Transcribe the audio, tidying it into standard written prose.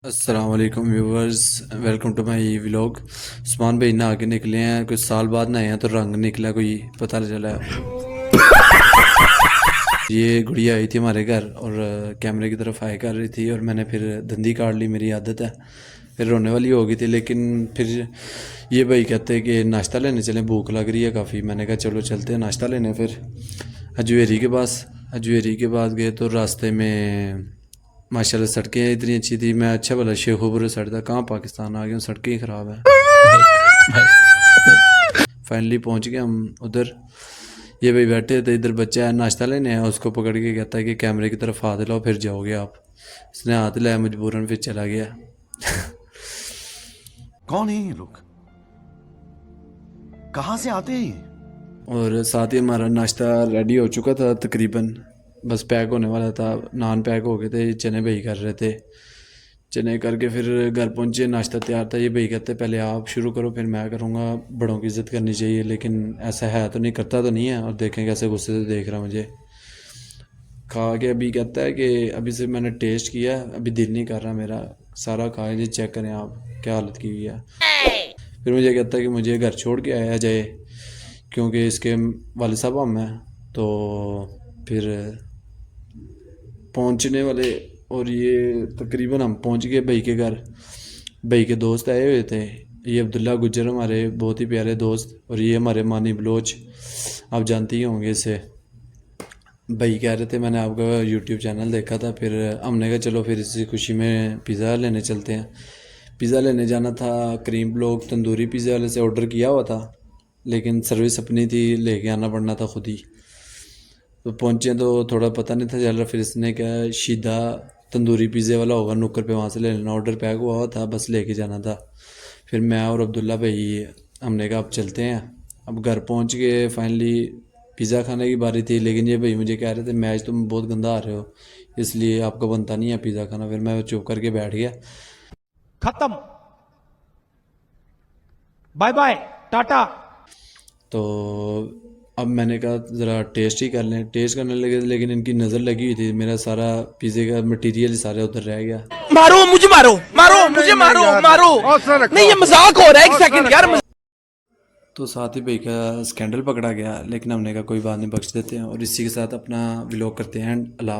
अस्सलाम वालेकुम viewers, welcome to my vlog. Usman भाई नहा के निकले हैं, कुछ साल बाद नहाए हैं तो रंग निकला कोई पता नहीं चला है। ये गुड़िया आई थी हमारे घर और कैमरे की तरफ आए कर रही थी और मैंने फिर दंदी काट ली, मेरी आदत है। फिर रोने वाली हो गई थी, लेकिन फिर ये भाई कहते हैं कि नाश्ता लेने चलें, भूख लग रही है काफ़ी। मैंने कहा चलो चलते हैं नाश्ता लेने। फिर अजवेरी के पास गए तो रास्ते में माशाल्लाह सड़कें इतनी अच्छी थी। मैं अच्छा भला शेखोपुर सड़क था, कहाँ पाकिस्तान आ गया हूँ, सड़कें ही ख़राब है। फाइनली पहुँच गए हम उधर। ये भाई बैठे थे इधर, बच्चा है नाश्ता लेने आया, उसको पकड़ के कहता है कि कैमरे की तरफ हाथ लाओ फिर जाओगे आप। उसने हाथ लाया, मजबूरन फिर चला गया। कौन है ये लोग? कहां से आते हैं ये? और साथ ही हमारा नाश्ता रेडी हो चुका था तकरीबन, बस पैक होने वाला था। नान पैक हो गए थे, चने भाई कर रहे थे। चने करके फिर घर पहुंचे, नाश्ता तैयार था। ये भाई कहते पहले आप शुरू करो फिर मैं करूँगा, बड़ों की इज़्ज़त करनी चाहिए। लेकिन ऐसा है तो नहीं, करता तो नहीं है। और देखें कैसे गुस्से से देख रहा मुझे। खा के अभी कहता है कि अभी से मैंने टेस्ट किया, अभी दिल नहीं कर रहा मेरा, सारा खाए जी, चेक करें आप क्या हालत की हुई है। फिर मुझे कहता है कि मुझे घर छोड़ के आया जाए, क्योंकि इसके वाले साहब हम हैं। तो फिर पहुंचने वाले, और ये तकरीबन हम पहुंच गए भाई के घर। भाई के दोस्त आए हुए थे, ये अब्दुल्ला गुज्जर हमारे बहुत ही प्यारे दोस्त, और ये हमारे मानी बलोच, आप जानते ही होंगे इसे। भाई कह रहे थे मैंने आपका यूट्यूब चैनल देखा था, फिर हमने कहा चलो फिर इसी खुशी में पिज़्ज़ा लेने चलते हैं। पिज़्ज़ा लेने जाना था, क्रीम ब्लॉक तंदूरी पिज़्ज़ा वाले से ऑर्डर किया हुआ था, लेकिन सर्विस अपनी थी, लेके आना पड़ना था खुद ही। तो पहुँचे तो थोड़ा पता नहीं था चल रहा, फिर इसने क्या शीदा तंदूरी पिज़्ज़े वाला होगा नुक्कर पे, वहाँ से ले लेना, ऑर्डर पैक हुआ था, बस लेके जाना था। फिर मैं और अब्दुल्ला भाई हमने कहा अब चलते हैं। अब घर पहुँच के फाइनली पिज़्ज़ा खाने की बारी थी, लेकिन ये भाई मुझे कह रहे थे मैच तुम बहुत गंदा आ रहे हो, इसलिए आपका बनता नहीं है पिज़्ज़ा खाना। फिर मैं चुप करके बैठ गया। खत्म, बाय बाय, टाटा। तो अब मैंने कहा ज़रा टेस्ट ही कर लें, टेस्ट करने लगे, लेकिन इनकी नज़र लगी हुई थी, मेरा सारा पिज़्ज़े का मटेरियल सारा उधर रह गया। मारो मुझे, मारो मारो मुझे, मारो मारो। नहीं ये मजाक हो रहा है, एक सेकंड यार। तो साथ ही भाई का स्कैंडल पकड़ा गया, लेकिन हमने कहा कोई बात नहीं, बख्श देते हैं। और इसी के साथ अपना व्लॉग करते हैं अल्लाह।